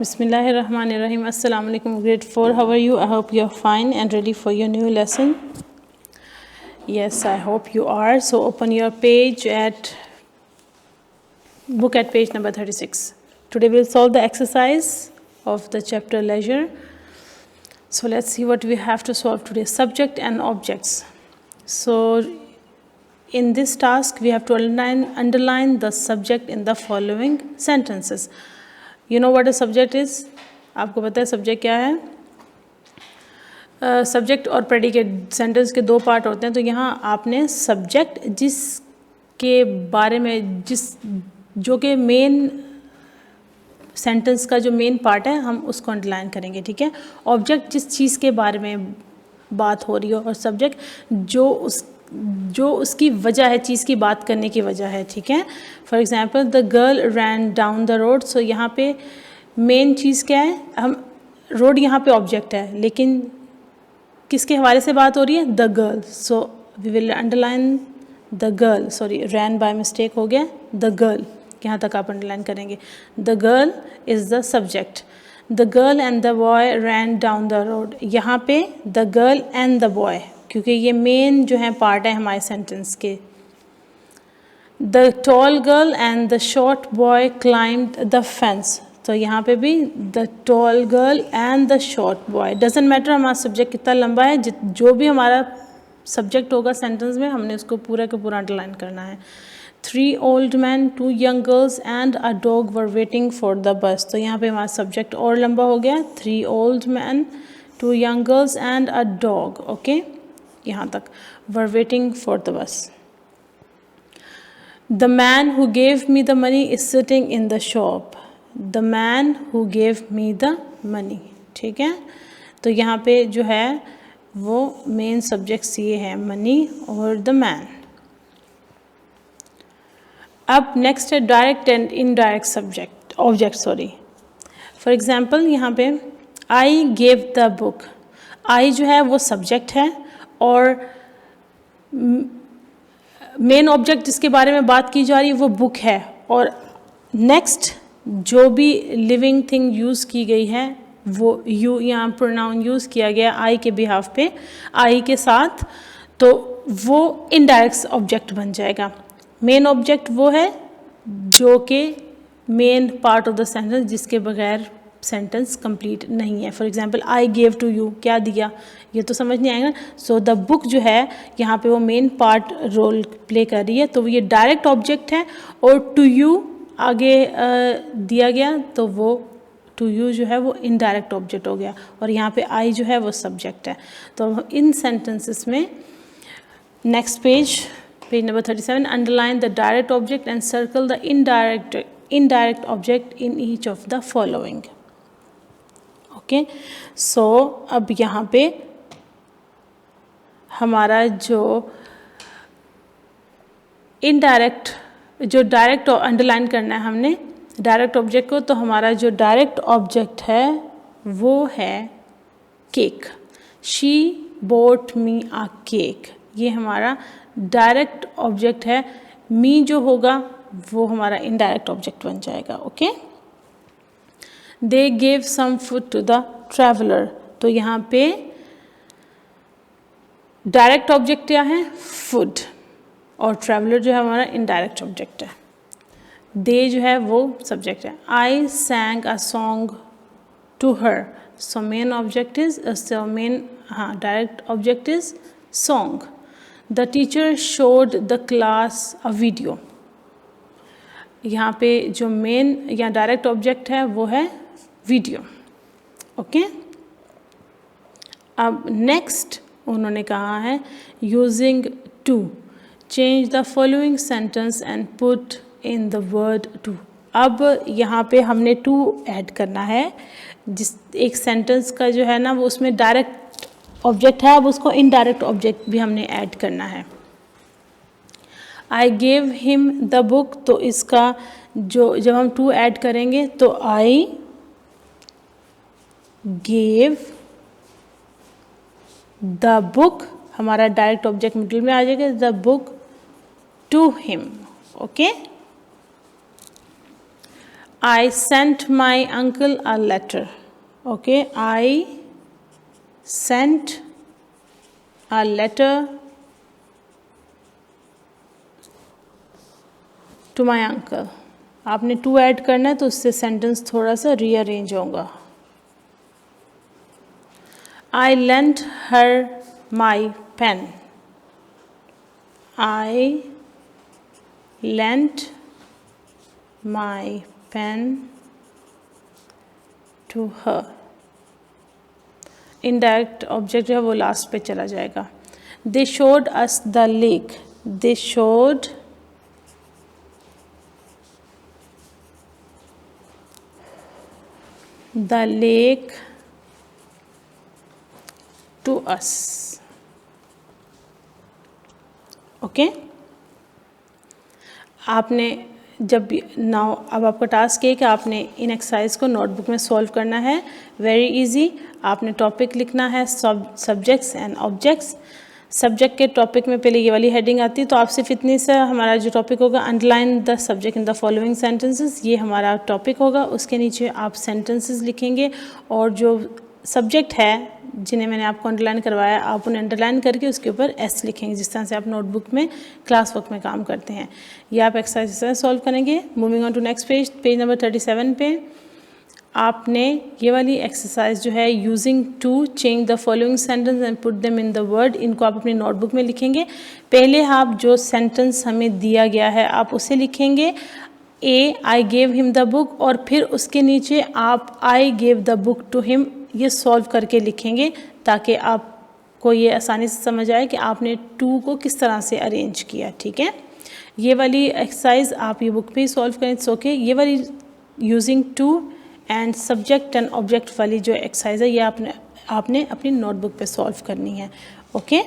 Bismillahirrahmanirrahim. Assalamu alaikum, grade 4. How are you? I hope you are fine and ready for your new lesson. Yes, I hope you are. So open your book at page number 36. Today we'll solve the exercise of the chapter leisure. So let's see what we have to solve today. Subject and objects. So in this task we have to underline the subject in the following sentences. You know what a subject is? आपको पता है subject क्या है? Subject और predicate sentence के दो part होते हैं. तो यहाँ आपने सब्जेक्ट जिसके बारे में जो कि मेन सेंटेंस का जो मेन पार्ट है हम उसको अंडरलाइन करेंगे. ठीक है. ऑब्जेक्ट जिस चीज़ के बारे में बात हो रही हो और सब्जेक्ट जो उसकी वजह है, चीज़ की बात करने की वजह है. ठीक है. For example the girl ran down the road. So यहाँ पे मेन चीज़ क्या है? हम रोड यहाँ पे ऑब्जेक्ट है, लेकिन किसके हवाले से बात हो रही है? The girl. So we will underline the girl. Sorry, ran by mistake हो गया. द गर्ल यहाँ तक आप अंडरलाइन करेंगे. The girl is the subject. The girl and the boy ran down the road. यहाँ पे the girl and the boy, क्योंकि ये मेन जो है पार्ट है हमारे सेंटेंस के. The tall girl and the short boy climbed the fence. तो यहाँ पे भी the tall girl and the short boy. Doesn't matter हमारा सब्जेक्ट कितना लंबा है, जो भी हमारा सब्जेक्ट होगा सेंटेंस में हमने उसको पूरा का पूरा अंडरलाइन करना है. 3 old men, 2 young girls and a dog were waiting for the bus. तो यहाँ पे हमारा सब्जेक्ट और लंबा हो गया. 3 old men, 2 young girls and a dog. Okay, यहाँ तक were waiting for the bus. The man who gave me the money is sitting in the shop. The man who gave me the money. ठीक है. तो यहाँ पे जो है वो मेन सब्जेक्ट्स ये है, मनी और द मैन. अब नेक्स्ट है direct and indirect subject object. Sorry, for example यहाँ पे आई गेव द बुक. आई जो है वो सब्जेक्ट है और मेन ऑब्जेक्ट जिसके बारे में बात की जा रही है वो बुक है. और नेक्स्ट जो भी लिविंग थिंग यूज़ की गई है वो यू यहाँ प्रोनाउन यूज़ किया गया आई के बिहाफ पे, आई के साथ, तो वो इनडायरेक्ट ऑब्जेक्ट बन जाएगा. मेन ऑब्जेक्ट वो है जो कि main part of the sentence जिसके बगैर सेंटेंस कंप्लीट नहीं है. For example I gave to you, क्या दिया, ये तो समझ नहीं आएगा. सो द बुक जो है यहाँ पे वो मेन पार्ट रोल प्ले कर रही है, तो ये डायरेक्ट ऑब्जेक्ट है. और टू यू आगे दिया गया तो वो टू यू जो है वो इनडायरेक्ट ऑब्जेक्ट हो गया. और यहाँ पे आई जो है वो सब्जेक्ट है. तो इन सेंटेंसेस में next page number 37, underline the direct object and circle the indirect object in each of the following. Okay. So अब यहाँ पे हमारा जो डायरेक्ट अंडरलाइन करना है हमने डायरेक्ट ऑब्जेक्ट को, तो हमारा जो डायरेक्ट ऑब्जेक्ट है वो है cake. She bought me a cake. ये हमारा डायरेक्ट ऑब्जेक्ट है. मी जो होगा वो हमारा इनडायरेक्ट ऑब्जेक्ट बन जाएगा. Okay. They gave some food to the traveller. तो यहाँ पे डायरेक्ट ऑब्जेक्ट क्या है? फूड. और ट्रैवलर जो है हमारा इनडायरेक्ट ऑब्जेक्ट है. दे जो है वो सब्जेक्ट है. I sang a song to her. So main object is direct object is song. The teacher showed the class a video. यहाँ पे जो मेन या डायरेक्ट ऑब्जेक्ट है वो है वीडियो. ओके. अब नेक्स्ट उन्होंने कहा है using to change the following sentence and put in the word to. अब यहाँ पे हमने टू ऐड करना है. जिस एक सेंटेंस का जो है ना वो उसमें डायरेक्ट ऑब्जेक्ट है, अब उसको इनडायरेक्ट ऑब्जेक्ट भी हमने ऐड करना है. I gave him the book. तो इसका जब हम टू ऐड करेंगे तो आई गेव द बुक, हमारा डायरेक्ट ऑब्जेक्ट मिडिल में आ जाएगा, the book to him. Okay. I sent my uncle a letter. Okay, I sent a letter to my uncle. आपने टू ऐड करना है तो उससे सेंटेंस थोड़ा सा रीअरेंज होगा. I lent her my pen. I lent my pen to her. Indirect object जो है वो लास्ट पे चला जाएगा. They showed us the lake. They showed the lake to us. Okay आपने जब नाउ अब आपका टास्क है कि आपने इन एक्सरसाइज को नोटबुक में सॉल्व करना है. Very easy. आपने टॉपिक लिखना है सब्जेक्ट्स एंड ऑब्जेक्ट्स. सब्जेक्ट के टॉपिक में पहले ये वाली हेडिंग आती है तो आप सिर्फ इतनी से हमारा जो टॉपिक होगा underline the subject in the following sentences, ये हमारा टॉपिक होगा. उसके नीचे आप सेंटेंसेस लिखेंगे और जो सब्जेक्ट है जिन्हें मैंने आपको अंडरलाइन करवाया आप उन्हें अंडरलाइन करके उसके ऊपर एस लिखेंगे जिस तरह से आप नोटबुक में क्लास वर्क में काम करते हैं. ये आप एक्सरसाइज सॉल्व करेंगे. Moving on to next page, page number 37 पे आपने ये वाली एक्सरसाइज जो है using to change the following sentence and put them in the word, इनको आप अपनी नोटबुक में लिखेंगे. पहले आप जो सेंटेंस हमें दिया गया है आप उसे लिखेंगे A I gave him the book और फिर उसके नीचे आप I gave the book to him ये सॉल्व करके लिखेंगे ताकि आपको ये आसानी से समझ आए कि आपने टू को किस तरह से अरेंज किया. ठीक है, ये वाली एक्सरसाइज आप ये बुक पे ही सॉल्व करें. It's okay. ये वाली using to and subject and object वाली जो एक्सरसाइज है ये आपने अपनी नोटबुक पे सॉल्व करनी है. ओके